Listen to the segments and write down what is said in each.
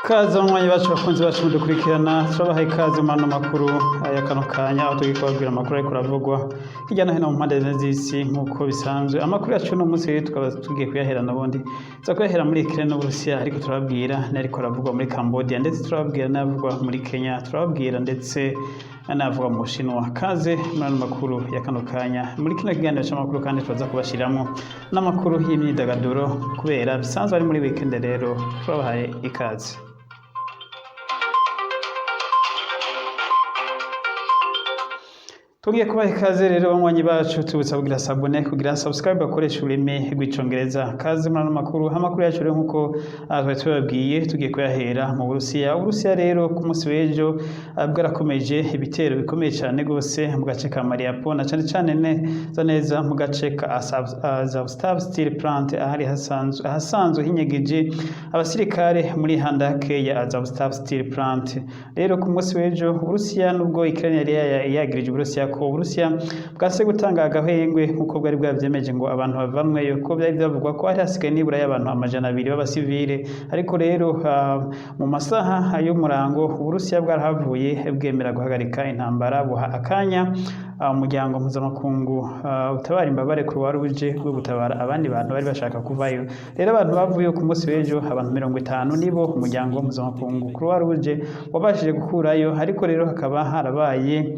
Kaze mu mwanya bacu bakunzi bacu mudukurikirana turabaha ikaze mu makuru aya kano kanya aho tugiye kubabwira amakuru ariko aravugwa hirya no hino mu mpande z'isi nk'uko bisanzwe. Amakuru yacu no munsi rero tukaba tugiye kuyahera n'ubundi tuza kuyahera muri Ukraine n'Uburusiya, ariko turababwira n'ariko aravugwa muri Cambodia, ndetse turababwira n'avugwa muri Kenya, turababwira ndetse n'avugwa mu Bushinwa. Kaze muri ano makuru ya kano kanya. Muri kino kiganiro cy'amakuru kandi tuza kubashiramo n'amakuru y'imyidagaduro kubera bisanzwe ari muri weekend, rero turabahaye ikaze. Tugiye kubaha ikaze rero banywanyi bacu, tubutsa kugira sabone, kugira subscribe, bakoresha ururimi rw'icongereza. Kaze muri ano makuru. Amakuru yacu rero nk'uko twari tubabwiye tugiye kuyahera mu Burusiya. Uburusiya rero ku munsi w'ejo bwarakomeje ibitero bikomeye cyane gose mu gace ka Mariupol, na cyane neza mu gace ka Azovstal Steel Plant, ahari hasanzwe hinyegeje abasirikare muri handake ya Azovstal Steel Plant. Rero ku munsi w'ejo Uburusiya nubwo Ukraine yari yagirije Uburusiya ko Uburusiya bwase gutanga agahengwe nk'uko bwari bwavyemeje ngo abantu bavanweyo, ko byari byavugwa ko hari hasigaye nibura y'abantu 200 b'abasivile. Ariko rero mu masaha y'umurango Uburusiya bwarahavuye bwemera guhagarika intambara, buha akanya umuryango mpuzamakungu utabara imbabare Croix Rouge bwo gutabara abandi bantu bari bashaka kuvayo. Rero abantu bavuye ku munsi w'ejo abantu 50 nibo umuryango mpuzamakungu Croix Rouge wabashije gukurayo, ariko rero hakaba harabaye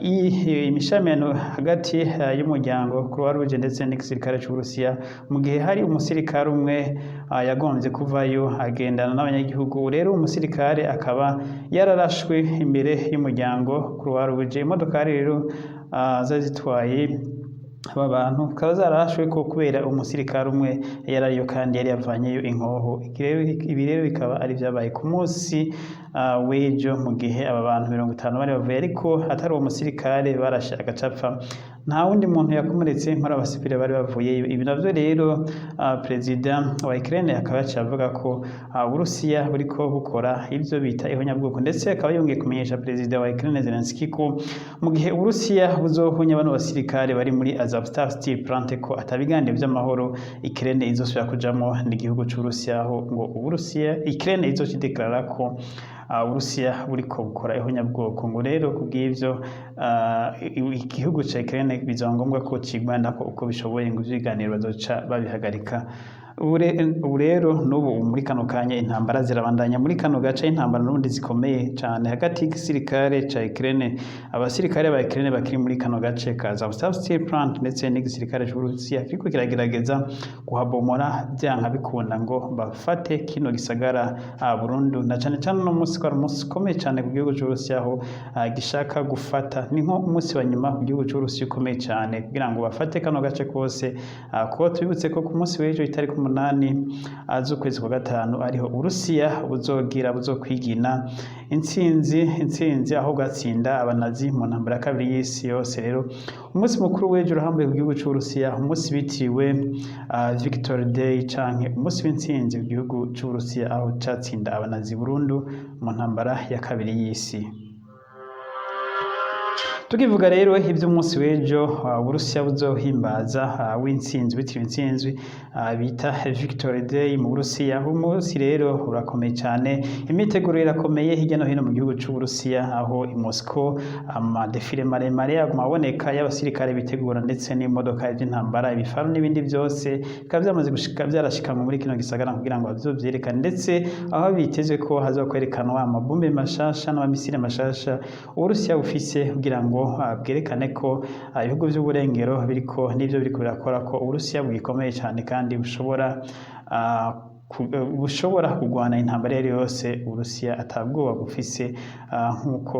imishameno hagati y'umuryango Croix Rouge ndetse n'igisirikare cy'Uburusiya, mu gihe hari umusirikare umwe yagombye kuvayo agendana n'abanyagihugu. Rero umusirikare akaba yararashwe imbere y'umuryango Croix Rouge. Imodoka rero zari zitwaye aba bantu bakaba zararashwe ko kubera umusirikare umwe yarariyo kandi yari yavanyeyo inkoho. Ibi rero bikaba ari byabaye ku munsi w'ejo, mu gihe aba bantu 50 bari bavuye, ariko atari uwo musirikare barashe agacapfa, nta wundi muntu yakomeretse muri abasivile bari bavuyeyo. Ibi navyo rero perezida wa Ukraine akaba yaciye ko Uburusiya buriko bukora ivyo bita ihonyabwoko, ndetse akaba yongeye kumenyesha perezida wa Ukraine Zelensky ko mu gihe Uburusiya buzohonya bano basirikare bari muri Azovstal Steel Plant ko atabiganiro by'amahoro Ukraine izosubira kujamo n'igihugu c'Uburusiya, aho ngo Ukraine izocideklara ko Uburusiya buriko bukora ihonyabwoko. Ngo rero kubw'ivyo igihugu ca Ukraine bizaba ngombwa ko kigwana ko uko bishoboye ngo ibiganiro bazoca babihagarika. Ubu rero n'ubu muri kano kanya intambara zirabandanya muri kano gace, intambara n'ubundi zikomeye cyane hagati y'igisirikare ca Ukraine, abasirikare ba Ukraine bakiri muri kano gace ka Azovstal Steel Plant ndetse n'igisirikare cy'Uburusiya kiriko kiragerageza kuhabomora byanka bikunda ngo bafate kino gisagara burundu, na cyane no munsi kwa umunsi ukomeye cyane ku gihugu cy'Uburusiya, aho gishaka gufata ni nko umunsi wa nyuma ku gihugu cy'Uburusiya ukomeye cyane kugira ngo bafate kano gace kose. Ko tubibutse ko ku munsi w'ejo itariki 8 z'ukwezi kwa gatanu ariho Uburusiya buzokwigina intsinzi aho gatsinda abanazi mu ntambara ya kabiri y'isi yose. Rero umunsi mukuru w'ejo urahambuye ku gihugu cy'Uburusiya, umunsi bitiriwe Victory Day canke umunsi w'intsinzi ku gihugu cy'Uburusiya aho catsinda abanazi burundu mu ntambara ya kabiri y'isi. Tukivuga rero iby'umunsi w'ejo Uburusiya buzohimbaza w'intsinzi bitiriwe intsinzi bita Victory Day mu Burusiya. Umunsi rero urakomeye cyane, imiteguro irakomeye hirya no hino mu gihugu cy'Uburusiya, aho i Moscow amadefile maremare yaguma aboneka y'abasirikare bitegura, ndetse n'imodoka z'intambara, ibifaru n'ibindi byose bikaba byamaze gushika byarashikanywe muri kino gisagara kugira ngo bazovyerekane, ndetse aho biteze ko hazokwerekanwa amabombe mashasha n'amamisire mashasha Uburusiya bufise kugira ngo bwerekane ko ibihugu by'uburengero biriko n'ivyo biriko birakora ko Uburusiya bwikomeye cyane kandi bushobora kugwana intambara yari yose Uburusiya atabwoba bufise, nk'uko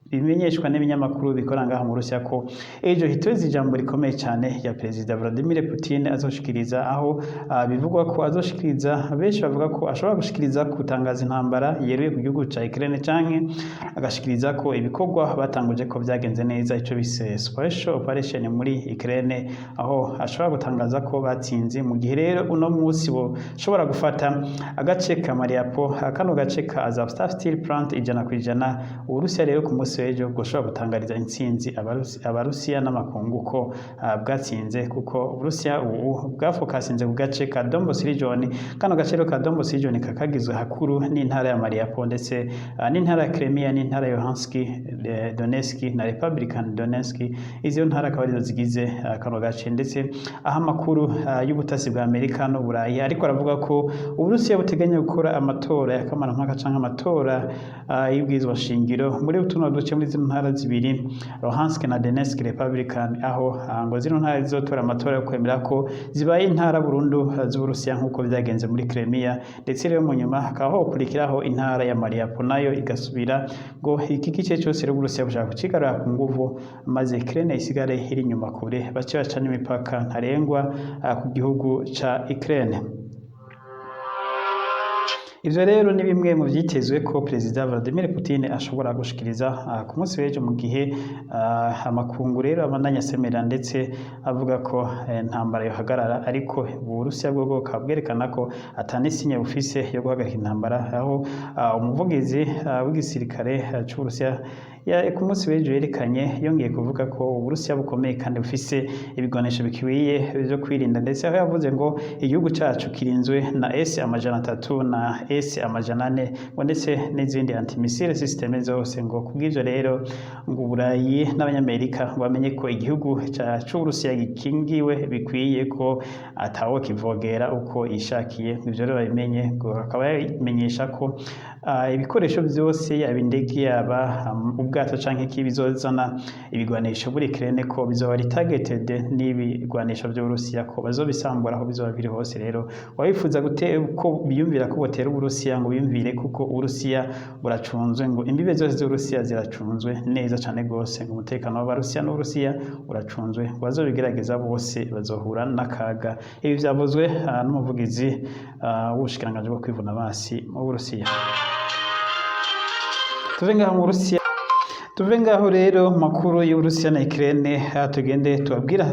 bimenyeshwa n'ibinyamakuru bikora ngaha mu Rusiya ko ejo hiteze ijambo rikomeye cyane ya perezida Vladimir Putin azoshikiriza, aho bivugwa ko azoshikiriza, benshi bavuga ko ashobora gushikiriza kutangaza intambara yeruye ku gihugu ca Ukraine, canke agashikiriza ko ibikorwa batanguje ko byagenze neza, ico bise special operation muri Ukraine, aho ashobora gutangaza ko batsinze. Mu gihe rero uno munsi bo shobora gufata agace ka Mariupol, kano gace ka Azovstal Steel Plant 100%. Uburusiya rero ku munsi munsi w'ejo bwoshobora gutangariza intsinzi abarusiya n'amakungu ko bwatsinze, kuko Uburusiya ubu bwafokasinze ku gace ka Donbas region. Kano gace ka Donbas region kakagizwe hakuru n'intara ya Mariupol ndetse n'intara ya Crimea n'intara ya Luhansk, Donetsk na Republican Donetsk. Izo ntara akaba arizo zigize kano gace, ndetse aho amakuru y'ubutasi bwa Amerika n'Uburayi ariko aravuga ko Uburusiya buteganya gukora amatora ya kamarampaka canke amatora y'ubwizwa shingiro muri utuno duce muri zino ntara zibiri Luhansk na Donetsk Republican, aho ngo zino ntara zizotora amatora yo kwemera ko zibaye intara burundu z'Uburusiya nk'uko byagenze muri Crimea, ndetse rero mu nyuma hakaba hokurikiraho intara ya Mariupol nayo igasubira ngo iki gice cyose Uburusiya bushaka kucigarura ku nguvu, maze Ukraine isigare iri inyuma kure bace baca n'imipaka ntarengwa ku gihugu ca Ukraine. Ivyo rero ni bimwe mu vyitezwe ko Perezida Vladimir Putin ashobora gushikiriza ku munsi w'ejo, mu gihe amakungu rero abandanya asemera ndetse avuga ko intambara yohagarara, ariko Uburusiya bwo bukaba bwerekana ko atanisinya bufise yo guhagarika intambara, aho umuvugizi w'igisirikare c'Uburusiya ku munsi w'ejo yerekanye yongeye kuvuga ko Uburusiya bukomeye kandi bufise ibigwanisho bikwiye byo kwirinda, ndetse aho yavuze ngo igihugu cacu kirinzwe na S-300 na S-400 ngo ndetse n'izindi antimissile system zose, ngo kubw'ivyo rero ngo Uburayi n'Abanyamerika bamenye ko igihugu c'Uburusiya gikingiwe bikwiye ko atawo kivogera uko yishakiye. Ivyo rero babimenye, ngo akaba yamenyesha ko ibikoresho byose yaba indege yaba ubwato canke iki bizozana ibigwanisho muri Ukraine ko bizoba targeted n'ibigwanisho by'Uburusiya, ko bazobisambura aho bizoba biri hose. Rero wabifuza ko biyumvira ko botera Uburusiya ngo biyumvire kuko Uburusiya buracunzwe, ngo imbibe zose z'Uburusiya ziracunzwe neza cane gose, ngo umutekano w'Abarusiya n'Uburusiya uracunzwe, bazobigerageza bose bazohura n'akaga. Ibi vyavuzwe n'umuvugizi w'ubushikiranganji bwo kwivuna abansi mu Burusiya. Tuve ngaho rero makuru y'Uburusiya na Ukraine, tugende tubabwira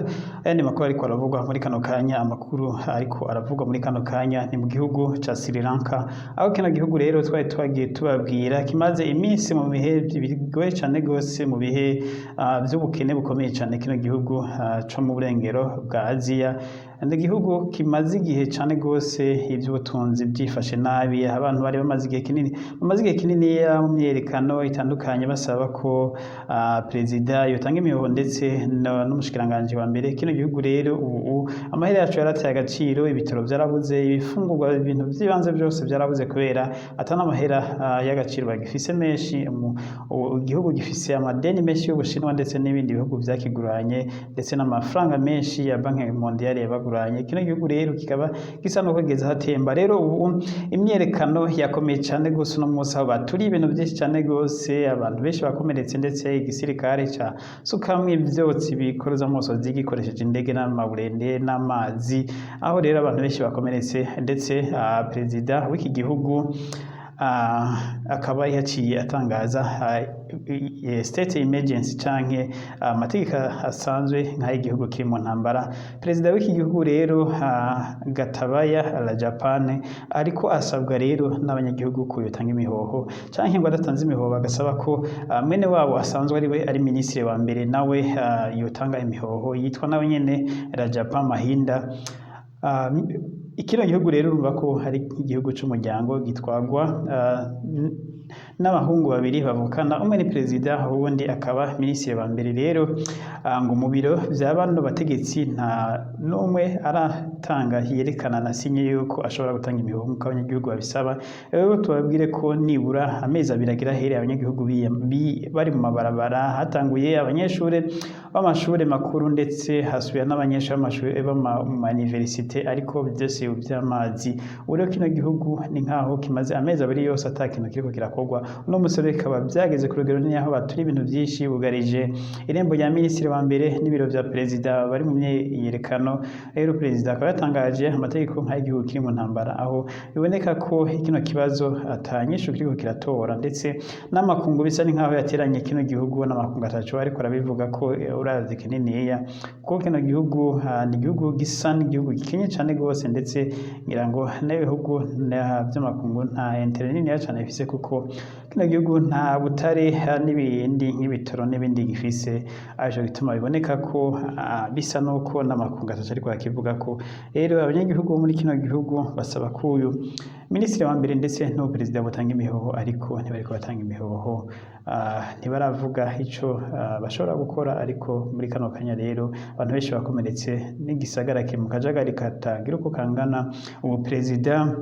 ayandi makuru ariko aravugwa muri kano kanya. Amakuru ariko aravugwa muri kano kanya ni mu gihugu ca Sri Lanka, aho kino gihugu rero twari twagiye tubabwira kimaze iminsi mu bihe bigoye cane gose, mu bihe vy'ubukene bukomeye cane. Kino gihugu co mu burengero bwa Aziya, igihugu kimaze igihe cane gose ivy'ubutunzi byifashe nabi. Abantu bari bamaze igihe kinini mu myerekano itandukanye basaba ko perezida yotanga imihoho ndetse n'umushikiranganje wa mbere. Kino gihugu rero ubu amahera yacu yarateye agaciro, ibitaro byarabuze, ibifungurwa, ibintu by'ibanze byose byarabuze kubera atana amahera y'agaciro bagifise menshi. Igihugu gifise amadeni menshi y'Ubushinwa ndetse n'ibindi bihugu byakiguranye, ndetse n'amafaranga menshi ya Banki Mondiale yabaguranye. Kino gihugu rero kikaba gisa no kugeza hatemba. Rero ubu imyerekano yakomeye cyane gose no munsi, aho baturi ibintu byinshi cyane gose, abantu benshi bakomeretse, ndetse igisirikare ca sukamwe ivyotsi bikoroza musozi gikoresheje indege n'amaburende n'amazi, aho rero abantu benshi bakomeretse, ndetse perezida w'iki gihugu akaba yaciye atangaza state emergency canke amategeko asanzwe nk'ay'igihugu kiri mu ntambara. Perezida w'iki gihugu rero Gotabaya Rajapaksa ariko asabwa rero n'abanyagihugu ko yotanga imihoho, canke ngo adatanze imihoho bagasaba ko mwene wabo asanzwe ari minisitiri wa mbere nawe yotanga imihoho, yitwa nawe nyene Rajapaksa Mahinda. Ikino gihugu rero urumva ko hari igihugu c'umuryango gitwagwa n'abahungu babiri bavukana, umwe ni perezida uwundi akaba minisitiri wa mbere. Rero ngo mu biro vya bano bategetsi nta n'umwe aratanga yerekana na sinye yuko ashobora gutanga imihoho nk'uko abanyagihugu babisaba. Rero tubabwire ko nibura amezi abiri agira here abanyagihugu bari mu mabarabara, hatanguye abanyeshure b'amashure makuru ndetse hasubira n'abanyeshure b'amashure mu universite, ariko byose by'amazi. Rero kino gihugu ni nkaho kimaze amezi abiri yose atakintu kiriko kirakorwa. Uno musore bikaba byageze ku rugero n'aho baturi ibintu byinshi bugarije irembo rya minisitiri wa mbere n'ibiro vya perezida bari mu myerekano. Rero perezida akaba yatangaje amategeko nk'ay'igihugu kiri mu ntambara, aho biboneka ko kino kibazo atanyishu kiriko kiratora, ndetse n'amakungu bisa nkaho yateranye kino gihugu n'amakungu atacu, ariko arabivuga ko urazi kininiya kuko kino gihugu ni igihugu gisa n'igihugu gikenye cane gose, ndetse ngira ngo n'ibihugu by'amakungu nta internet nini cyane bifise, kuko kuko kino gihugu nta butare n'ibindi nk'ibitoro n'ibindi gifise, arico gituma biboneka ko bisa nuko n'amakungu ataco ariko arakivuga ko. Rero abanyagihugu bo muri kino gihugu basaba ko uyu minisitiri wa mbere ndetse n'uwo perezida botanga imihoho, ariko ntibariko batanga imihoho, ntibaravuga ico bashobora gukora. Ariko muri kano kanya rero abantu benshi bakomeretse n'igisagara kiri mu kajagari katagira uko kangana. Ubu perezida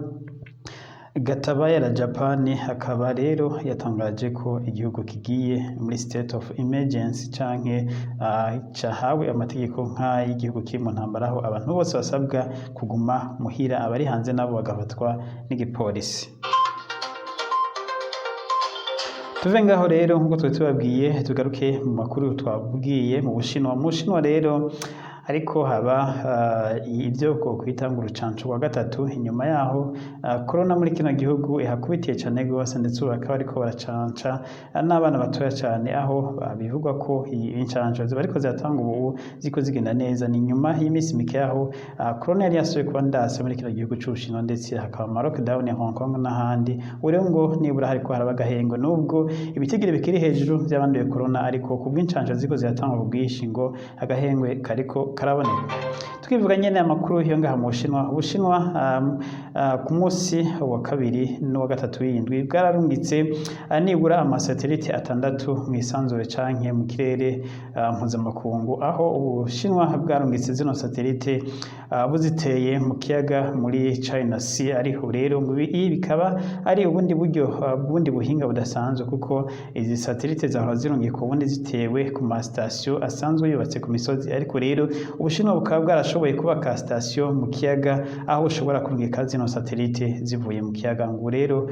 Gatabayera Japani akaba rero yatangaje ko igihugu kigiye muri state of emergency canke cahawe amategeko nk'ay'igihugu kiri mu ntambara, aho abantu bose basabwa kuguma muhira, abari hanze nabo bagafatwa n'igipolisi. Tuve ngaho rero nk'uko twari tubabwiye, tugaruke mu makuru twabwiye mu Bushinwa. Mu Bushinwa rero ariko haba ibyo kwita ngo urucanco rwa gatatu. Inyuma yaho corona muri kino gihugu ihakubitiye cane gose, ndetse ubu bakaba bariko baracanca n'abana batoya cane, aho bivugwa ko incanco ziba ariko ziratanga ubu ziko zigenda neza. Ni nyuma y'imisi mike yaho corona yari yasubiye kuba ndase muri kino gihugu c'Ubushinwa, ndetse hakaba ama lockdown ya Hong Kong n'ahandi. Urero ngo nibura hariko haraba agahengo, nubwo ibitigiri bikiri hejuru vy'abanduye corona, ariko kubw'incanco ziko ziratanga ubwinshi ngo agahengwe kariko karaboneka. Twivuga nyene amakuru yo ngaha mu Bushinwa. Ubushinwa ku munsi wa kabiri n'uwa gatatu w'indwi bwararungitse nibura amasatelite 6 mw'isanzure canke mu kirere mpuzamakungu, aho Ubushinwa bwarungitse zino satelite buziteye mu kiyaga muri China Sea. Ariho rero ibi bikaba ari ubundi buryo ubundi buhinga budasanzwe, kuko izi satelite zahora zirungika ubundi zitewe ku mastation asanzwe yubatse ku misozi, ariko rero Ubushinwa bukaba bwarashoboye kubaka station mu kiyaga, aho ushobora kurungika zino satelite zivuye mu kiyaga. Ngo rero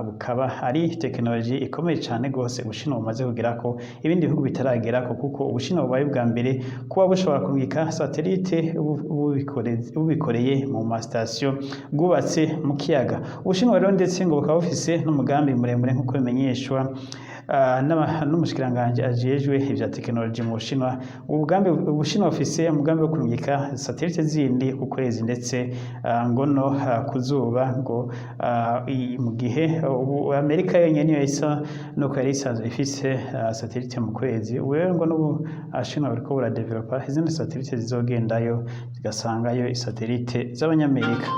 bukaba ari tekinoloji ikomeye cyane gose Ubushinwa bumaze kugira ko ibindi bihugu bitaragera ko, kuko Ubushinwa bubaye bwa mbere kuba bushobora kurungika satelite bubikoreye mu mastation bwubatse mu kiyaga. Ubushinwa rero ndetse ngo bukaba bufise n'umugambi muremure nk'uko bimenyeshwa n'umushikiranganje ajejwe ivya tekinoloji mu Bushinwa. Ubushinwa bufise umugambi wo kurungika satelite zindi ku kwezi, ndetse ngo no kuzuba, ngo mu gihe Amerika yonyene niyo isa nuko yari isanzwe ifise satelite mu kwezi. Rero ngo n'Ubushinwa buriko buradevelopa izindi satelite zizogendayo zigasangayo isatelite z'Abanyamerika.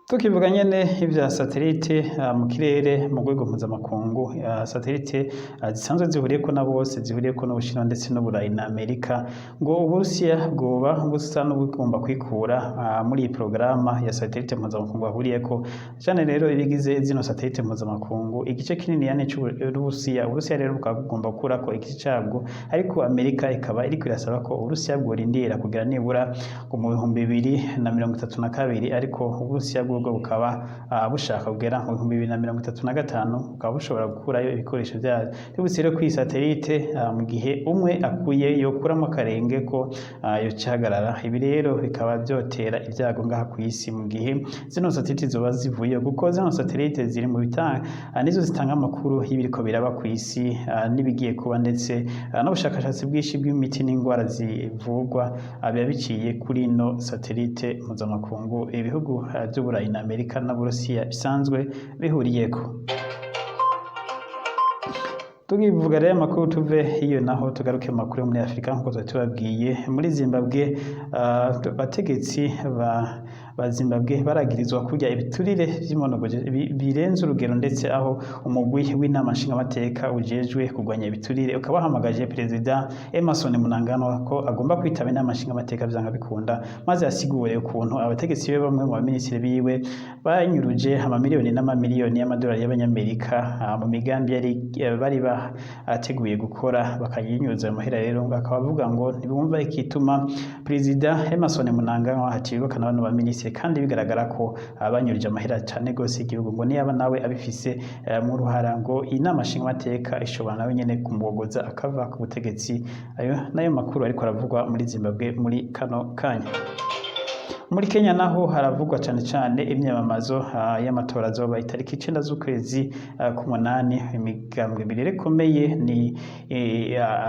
Tukivuga nyene ivya satelite mu kirere mu rwego mpuzamakungu, satelite zisanzwe zihuriyeko na bose, zihuriyeko n'Ubushinwa ndetse n'Uburayi na Amerika, ngo Uburusiya bwoba busa n'ubugomba kwikura muri iyi porogaramu ya satelite mpuzamakungu bahuriyeko. Cane rero ibigize zino satelite mpuzamakungu, igice kinini yani c'Uburusiya, Uburusiya rero bukaba bugomba gukurako igice cabwo, ariko Amerika ikaba iriko irasaba ko Uburusiya bworindira kugira nibura mu 2032, ariko Uburusiya bwo bukaba bushaka kugera mu 2035, bukaba bushobora gukurayo ibikoresho by'ubusire kuri satelite mu gihe umwe akuye yokuramo akarenge ko yocahagarara. Ibi rero bikaba byotera ibyago ngaha ku isi mu gihe zino satelite zoba zivuye, kuko zino satelite ziri mu bitanga nizo zitanga amakuru y'ibiriko biraba ku isi n'ibigiye kuba, ndetse n'ubushakashatsi bwinshi bw'imiti n'indwara zivugwa biba biciye kuri ino satelite mpuzamakungu ibihugu by'Uburayi na Amerika n'Uburusiya bisanzwe bihuriyeko. Tugivuga rero amakuru tuve hiyo naho tugaruke mu makuru muri Afrika. Nkuko tubabwiye, muri Zimbabwe abategetsi ba Zimbabwe baragirizwa kurya ibiturire vy'imonogoje birenze urugero, ndetse aho umugwi w'inama nshingamateka ujejwe kurwanya ibiturire ukaba wahamagaje perezida Emmerson Mnangagwa ko agomba kwitaba inama nshingamateka vyanga bikunda, maze asigure ukuntu abategetsi be bamwe mu baminisitiri biwe banyuruje amamiliyoni n'amamiliyoni y'amadolari y'abanyamerika mu migambi bari bateguye gukora, bakayinyuza amahera. Rero akaba avuga ngo ntibumva ikituma perezida Emmerson Mnangagwa hacibukana bano baminisitiri, kandi bigaragara ko banyurije amahera cyane gose igihugu, ngo niyaba nawe abifise mu ruhara, ngo inama nshingamateka ishobora nawe nyene kumubogoza akava ku butegetsi. Ayo nayo makuru ariko aravugwa muri Zimbabwe muri kano kanya. muri Kenya naho haravugwa cyane cyane imyamamazo y'amatora azoba itariki 9 z'ukwezi k'umunani. Imigambwe ibiri ikomeye ni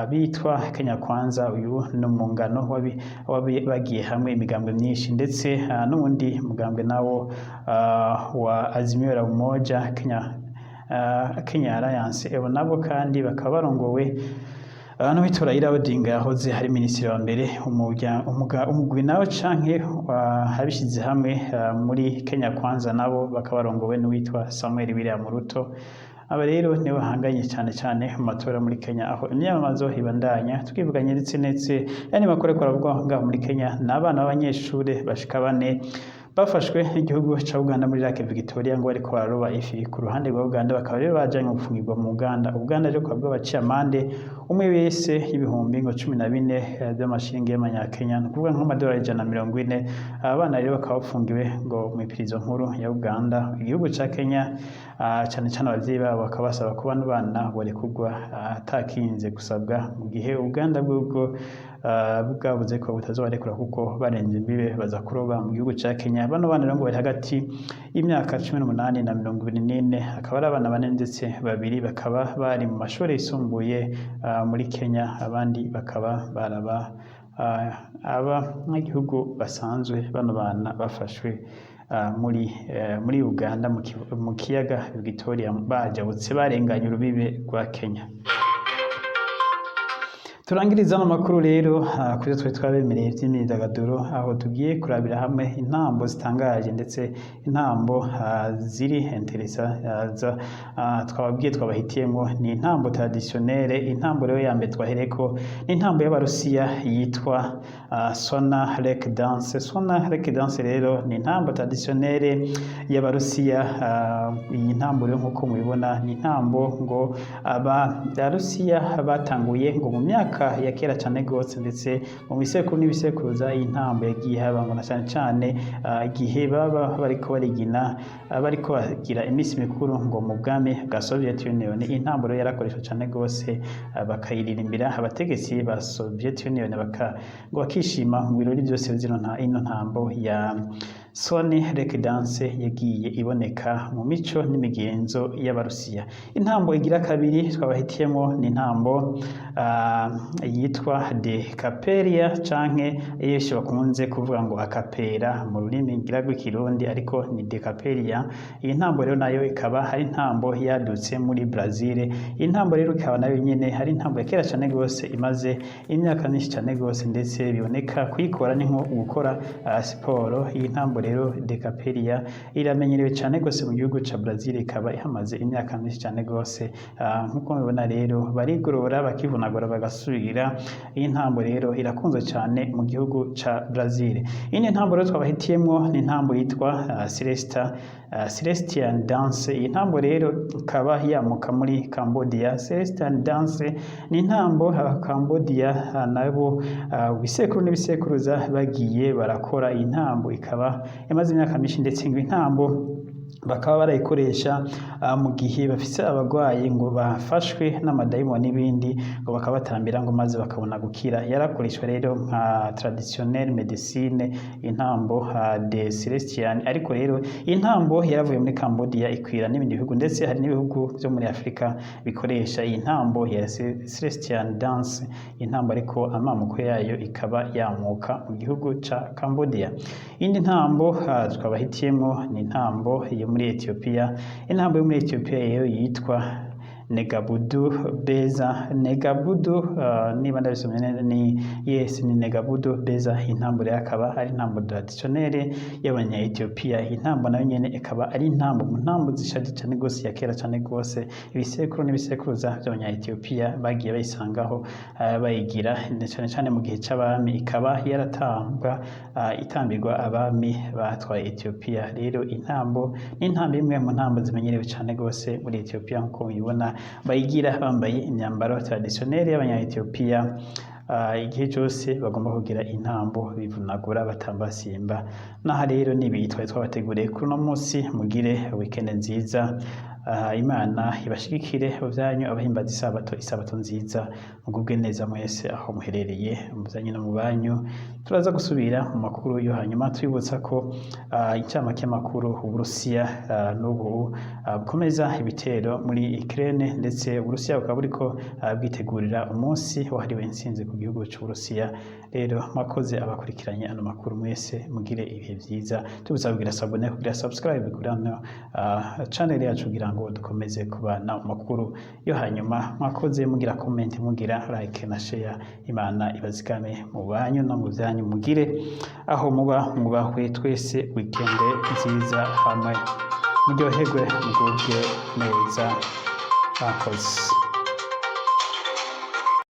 abitwa Kenya Kwanza, uyu n'umungano bagiye hamwe imigambwe myinshi, ndetse n'undi mugambwe nawo wa Azimio la Umoja Kenya Alliance, abo nabo kandi bakaba barongowe n'uwitwa Raila Odinga yahoze hari minisitiri wa mbere. Umugwi nawo canke habishize hamwe muri Kenya Kwanza nabo bakaba barongowe n'uwitwa Samuel William Ruto. Aba rero nibo bahanganye cyane cyane mu matora muri Kenya, aho imyamamazo ibandanya. Twivuganye ndetse yani makuru ko aravuga ngaho muri Kenya n'abana b'abanyeshure bashika 4 bafashwe n'igihugu ca Uganda muri Lake Victoria ngo bariko bararoba ifi ku ruhande rwa Uganda, bakaba rero bajanye gufungirwa mu Uganda. Uganda rero kwabwo baciye amande umwe wese y'ibihumbi 14 by'amashiringi y'amanyakenya, no kuvuga nk'amadolari 140. Abana rero bakaba bafungiwe ngo mu prison nkuru ya Uganda. Igihugu ca Kenya cyane cyane abavyeyi babo bakaba basaba ko bano bana barekugwa atakinze gusabwa, mu gihe Uganda bw'ubwo bwavuze ko butazobarekura kuko barenze imbibe baza kuroba mu gihugu ca Kenya. Bano bana rero bari hagati y'imyaka 18 na 24, akaba ari abana 4 ndetse 2 bakaba bari mu mashuri yisumbuye muri Kenya, abandi bakaba baraba abanyagihugu basanzwe. Bano bana bafashwe muri Uganda mu kiyaga Victoria, bajabutse barenganye urubibe rwa Kenya. Turangiriza amakuru rero kuri twe twabemereye by'imyidagaduro, aho tugiye kurabira hamwe intambo zitangaje ndetse intambo ziri interesa twababwiye twabahitiyemo. Ni intambo traditionnelle. Intambo rero ya mbere twahereko ni intambo y'Abarusiya yitwa Sona Lek Dance. Sona Lek Dance rero ni intambo traditionnelle y'Abarusiya. Iyi ntambo rero nkuko mubibona ni intambo ngo Abarusiya batanguye ngo mu myaka ya kera cyane gose, ndetse mu bisekuru n'ibisekuruza iyi ntambo yagiye haba ngo na cyane igihe baba bariko barigina bariko bagira iminsi mikuru ngo mu bwami bwa Soviet Union. Iyi ntambo rero yarakoreshwa cyane gose bakayiririmbira abategetsi ba Soviet Union ngo bakishima mu birori byose. Ino ntambo ya Soni Lek Dance yagiye iboneka mu mico n'imigenzo y'Abarusiya. Intambo igira kabiri twabahitiyemo ni intambo yitwa de Caperia canke yeshi bakunze kuvuga ngo akapera mu rurimi ngira rw'ikirundi, ariko ni de Caperia. Iyi ntambo rero nayo ikaba hari intambo yadutse muri Brazil. Iyi ntambo rero ikaba nayo nyene hari intambo ya kera cyane gose, imaze imyaka myinshi cyane gose, ndetse biboneka kuyikora ni nko gukora siporo. Iyi ntambo rero de Caperia iramenyerewe cyane gose mu gihugu ca Brazil, ikaba ihamaze imyaka myinshi cyane gose. Nkuko mubibona rero barigorora bakivunagura bagasubira. Iyi ntambo rero irakunzwe cyane mu gihugu ca Brazil. Iyi ntambo rero twabahitiyemo ni intambo yitwa Celestian Dance. Iyi ntambo rero ikaba yamuka muri Cambodia. Celestian Dance ni intambo Cambodia nabo bisekuru n'ibisekuruza bagiye barakora. Iyi ntambo ikaba imaze imyaka myinshi, ndetse ngo intambo bakaba barayikoresha mu gihe bafise abagwayi ngo bafashwe n'amadayimoni n'ibindi, ngo bakaba batambira ngo maze bakabona gukira. Yarakoreshwa rero nka traditionnelle medicine, intambo de Celestian. Ariko rero intambo yaravuye muri Cambodia ikwira n'ibindi bihugu, ndetse hari n'ibihugu byo muri Afrika bikoresha iyi ntambo ya Celestian Dance. Intambo ariko amamuko yayo ikaba yamuka mu gihugu ca Cambodia. Indi ntambo twabahitiyemo ni intambo yo muri Ethiopia. Intambo yo muri Ethiopia yo yitwa Negabudu Beza. Negabudu niba ndabisomye ni Negabudu Beza. Intambo rero akaba ari intambo traditionnelle y'abanya Ethiopia. Intambo nayo nyene ikaba ari intambo mu ntambo zishaje cyane gose ya kera cyane gose, ibisekuru n'ibisekuruza by'abanya Ethiopia bagiye bayisangaho bayigira cyane cyane mu gihe c'abami. Ikaba yaratambwa itambirwa abami batwaye Ethiopia. Rero intambo ni intambo imwe mu ntambo zimenyerewe cyane gose muri Ethiopia, nkuko mubibona bayigira bambaye imyambaro traditionnelle y'abanya Ethiopia. Igihe cyose bagomba kugira intambo bivunagura batambasimba. Naha rero nibitwaye twabateguriye kuri no munsi. Mugire weekend nziza. Imana ibashigikire byanyu abahimbaza isabato nziza mugubwe neza mwese aho muherereye muzanye no mu banyu. Turaza gusubira mu makuru yo hanyuma twibutsa ko incamake y'amakuru Uburusiya n'ubu bukomeza ibitero muri Ukraine ndetse Uburusiya bukaba buriko bwitegurira umunsi wahariwe intsinzi ku gihugu c'Uburusiya. Rero mwakoze abakurikiranye ano makuru mwese mugire ibihe vyiza, tubusaba kugira sabone kugira subscribe kuri ano channel yacu kugira ngo dukomeze kubana makuru yo hanyuma. Mwakoze mugira comment mugira like na share. Imana ibazigame mu banyu no mu byanyu mugire aho muba mwubahwe twese weekend nziza hamwe muryoherwe mugubwe neza. Mwakoze.